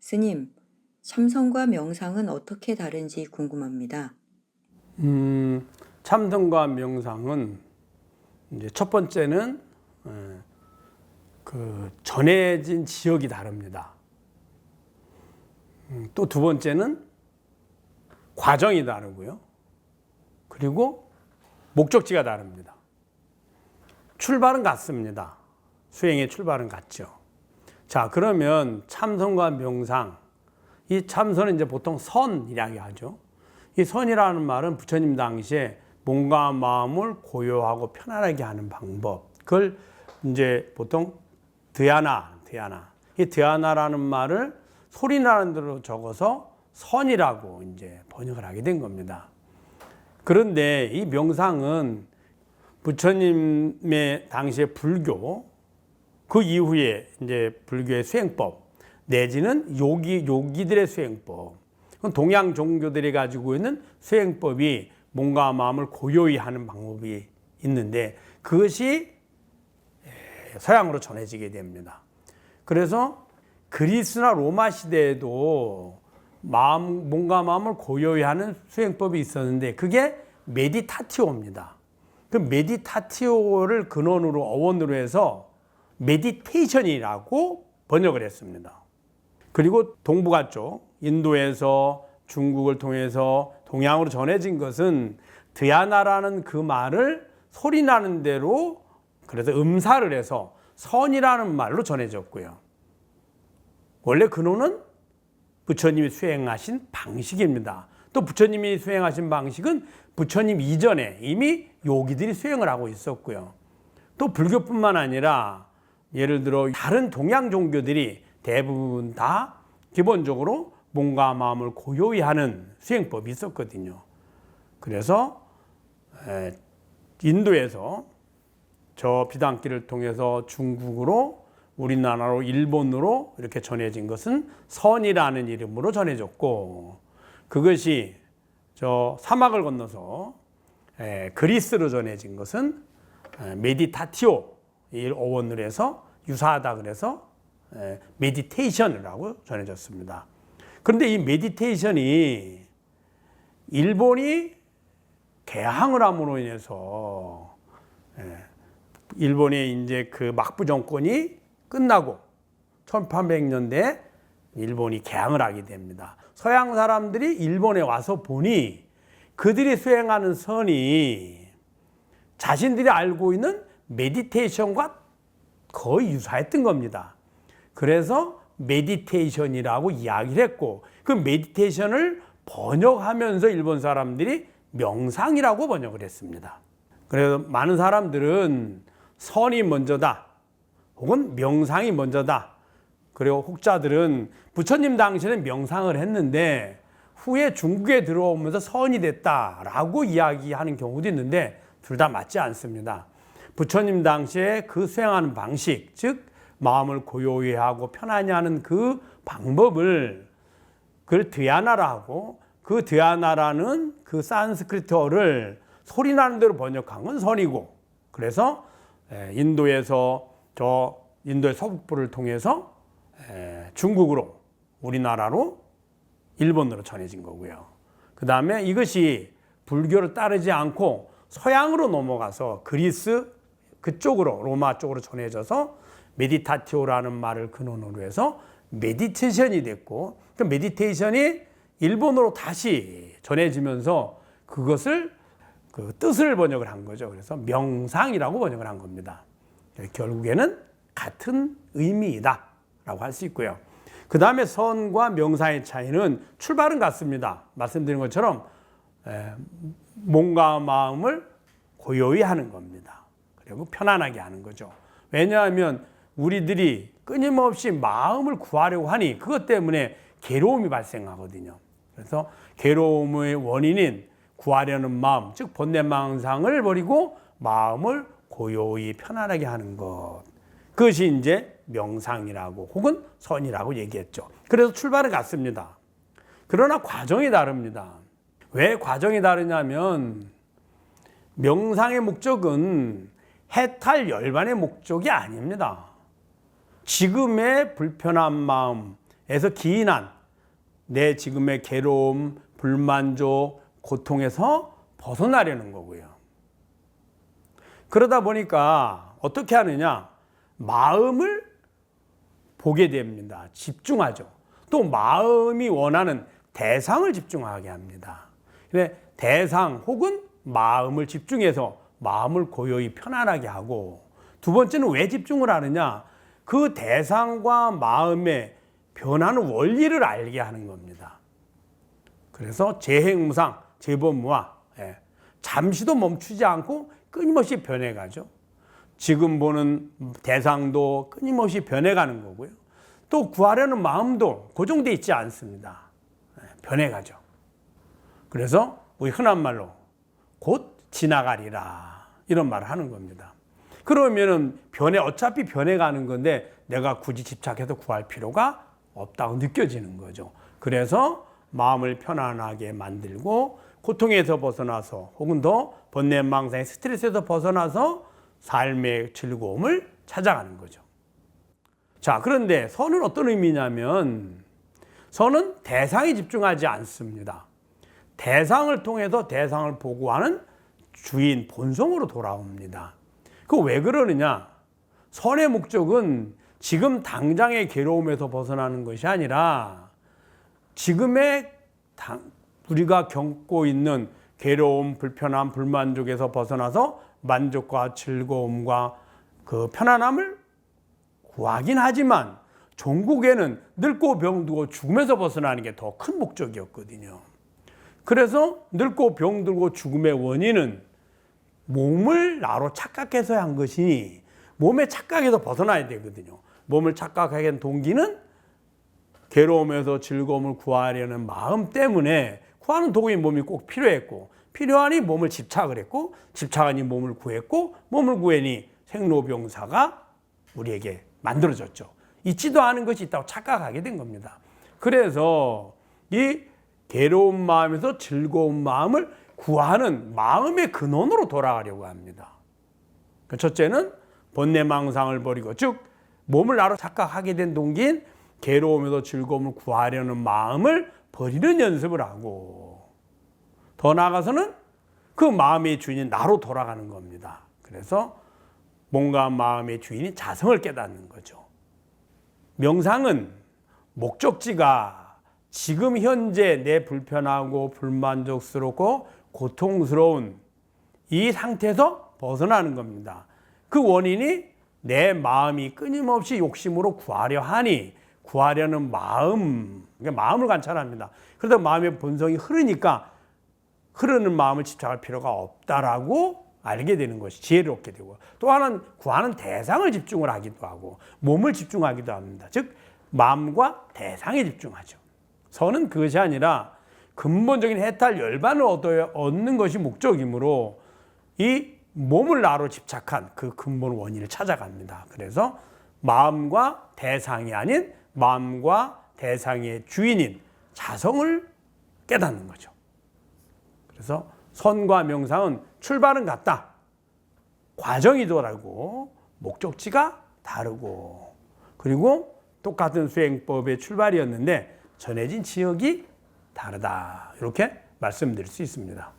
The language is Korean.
스님, 참선과 명상은 어떻게 다른지 궁금합니다. 참선과 명상은 이제 첫 번째는 그 전해진 지역이 다릅니다. 또 두 번째는 과정이 다르고요. 그리고 목적지가 다릅니다. 출발은 같습니다. 수행의 출발은 같죠. 자, 그러면 참선과 명상, 이 참선은 이제 보통 선이라고 하죠. 이 선이라는 말은 부처님 당시에 몸과 마음을 고요하고 편안하게 하는 방법. 그걸 이제 보통 드야나. 이 드야나라는 말을 소리나는 대로 적어서 선이라고 이제 번역을 하게 된 겁니다. 그런데 이 명상은 부처님의 당시의 불교, 그 이후에 이제 불교의 수행법, 내지는 요기들의 수행법, 동양 종교들이 가지고 있는 수행법이 몸과 마음을 고요히 하는 방법이 있는데 그것이 서양으로 전해지게 됩니다. 그래서 그리스나 로마 시대에도 몸과 마음을 고요히 하는 수행법이 있었는데 그게 메디타티오입니다. 그 메디타티오를 근원으로 어원으로 해서 메디테이션이라고 번역을 했습니다. 그리고 동북아 쪽 인도에서 중국을 통해서 동양으로 전해진 것은 드야나라는 그 말을 소리나는 대로 그래서 음사를 해서 선이라는 말로 전해졌고요. 원래 근원은 부처님이 수행하신 방식입니다. 또 부처님이 수행하신 방식은 부처님 이전에 이미 요기들이 수행을 하고 있었고요. 또 불교뿐만 아니라 예를 들어 다른 동양 종교들이 대부분 다 기본적으로 몸과 마음을 고요히 하는 수행법이 있었거든요. 그래서 인도에서 저 비단길을 통해서 중국으로 우리나라로 일본으로 이렇게 전해진 것은 선이라는 이름으로 전해졌고 그것이 저 사막을 건너서 그리스로 전해진 것은 메디타티오 이 어원으로 해서 유사하다 그래서 메디테이션이라고 전해졌습니다. 그런데 이 메디테이션이 일본이 개항을 함으로 인해서 일본의 이제 그 막부 정권이 끝나고 1800년대에 일본이 개항을 하게 됩니다. 서양 사람들이 일본에 와서 보니 그들이 수행하는 선이 자신들이 알고 있는 메디테이션과 거의 유사했던 겁니다. 그래서 메디테이션이라고 이야기를 했고 그 메디테이션을 번역하면서 일본 사람들이 명상이라고 번역을 했습니다. 그래서 많은 사람들은 선이 먼저다 혹은 명상이 먼저다. 그리고 혹자들은 부처님 당시에는 명상을 했는데 후에 중국에 들어오면서 선이 됐다라고 이야기하는 경우도 있는데 둘 다 맞지 않습니다. 부처님 당시에 그 수행하는 방식, 즉 마음을 고요히 하고 편안히 하는 그 방법을 그걸 드야나라 하고 그 드야나라는 그 산스크리트어를 소리나는 대로 번역한 건 선이고 그래서 인도에서 저 인도의 서북부를 통해서 중국으로 우리나라로 일본으로 전해진 거고요. 그 다음에 이것이 불교를 따르지 않고 서양으로 넘어가서 그리스 그쪽으로 로마 쪽으로 전해져서 메디타티오라는 말을 근원으로 해서 메디테이션이 됐고 그 메디테이션이 일본어로 다시 전해지면서 그것을 그 뜻을 번역을 한 거죠. 그래서 명상이라고 번역을 한 겁니다. 결국에는 같은 의미이다 라고 할 수 있고요. 그 다음에 선과 명상의 차이는 출발은 같습니다. 말씀드린 것처럼 몸과 마음을 고요히 하는 겁니다. 그리고 편안하게 하는 거죠. 왜냐하면 우리들이 끊임없이 마음을 구하려고 하니 그것 때문에 괴로움이 발생하거든요. 그래서 괴로움의 원인인 구하려는 마음, 즉 번뇌망상을 버리고 마음을 고요히 편안하게 하는 것. 그것이 이제 명상이라고 혹은 선이라고 얘기했죠. 그래서 출발은 같습니다. 그러나 과정이 다릅니다. 왜 과정이 다르냐면 명상의 목적은 해탈 열반의 목적이 아닙니다. 지금의 불편한 마음, 에서 기인한 내 지금의 괴로움, 불만족, 고통에서 벗어나려는 거고요. 그러다 보니까 어떻게 하느냐? 마음을 보게 됩니다. 집중하죠. 또 마음이 원하는 대상을 집중하게 합니다. 대상 혹은 마음을 집중해서 마음을 고요히 편안하게 하고, 두 번째는 왜 집중을 하느냐? 그 대상과 마음의 변하는 원리를 알게 하는 겁니다. 그래서 재행무상, 재범무화, 잠시도 멈추지 않고 끊임없이 변해가죠. 지금 보는 대상도 끊임없이 변해가는 거고요. 또 구하려는 마음도 고정되어 있지 않습니다. 변해가죠. 그래서 우리 흔한 말로 곧 지나가리라 이런 말을 하는 겁니다. 그러면은 어차피 변해가는 건데 내가 굳이 집착해서 구할 필요가 없다고 느껴지는 거죠. 그래서 마음을 편안하게 만들고 고통에서 벗어나서 혹은 더 번뇌망상의 스트레스에서 벗어나서 삶의 즐거움을 찾아가는 거죠. 자, 그런데 선은 어떤 의미냐면 선은 대상에 집중하지 않습니다. 대상을 통해서 대상을 보고하는 주인 본성으로 돌아옵니다. 그 왜 그러느냐? 선의 목적은 지금 당장의 괴로움에서 벗어나는 것이 아니라 지금의 우리가 겪고 있는 괴로움, 불편함, 불만족에서 벗어나서 만족과 즐거움과 그 편안함을 구하긴 하지만 종국에는 늙고 병들고 죽음에서 벗어나는 게 더 큰 목적이었거든요. 그래서 늙고 병들고 죽음의 원인은 몸을 나로 착각해서 한 것이니 몸의 착각에서 벗어나야 되거든요. 몸을 착각하게 한 동기는 괴로움에서 즐거움을 구하려는 마음 때문에 구하는 도구인 몸이 꼭 필요했고, 필요하니 몸을 집착을 했고, 집착하니 몸을 구했고, 몸을 구하니 생로병사가 우리에게 만들어졌죠. 있지도 않은 것이 있다고 착각하게 된 겁니다. 그래서 이 괴로운 마음에서 즐거운 마음을 구하는 마음의 근원으로 돌아가려고 합니다. 첫째는 번뇌망상을 버리고, 즉 몸을 나로 착각하게 된 동기인 괴로움에서 즐거움을 구하려는 마음을 버리는 연습을 하고, 더 나아가서는 그 마음의 주인이 나로 돌아가는 겁니다. 그래서 몸과 마음의 주인이 자성을 깨닫는 거죠. 명상은 목적지가 지금 현재 내 불편하고 불만족스럽고 고통스러운 이 상태에서 벗어나는 겁니다. 그 원인이 내 마음이 끊임없이 욕심으로 구하려 하니 구하려는 마음을 관찰합니다. 그러다 마음의 본성이 흐르니까 흐르는 마음을 집착할 필요가 없다라고 알게 되는 것이 지혜롭게 되고, 또 하나는 구하는 대상을 집중을 하기도 하고 몸을 집중하기도 합니다. 즉 마음과 대상에 집중하죠. 선은 그것이 아니라 근본적인 해탈 열반을 얻는 것이 목적이므로 이 몸을 나로 집착한 그 근본 원인을 찾아갑니다. 그래서 마음과 대상이 아닌 마음과 대상의 주인인 자성을 깨닫는 거죠. 그래서 선과 명상은 출발은 같다. 과정이 다르고 목적지가 다르고, 그리고 똑같은 수행법의 출발이었는데 전해진 지역이 다르다. 이렇게 말씀드릴 수 있습니다.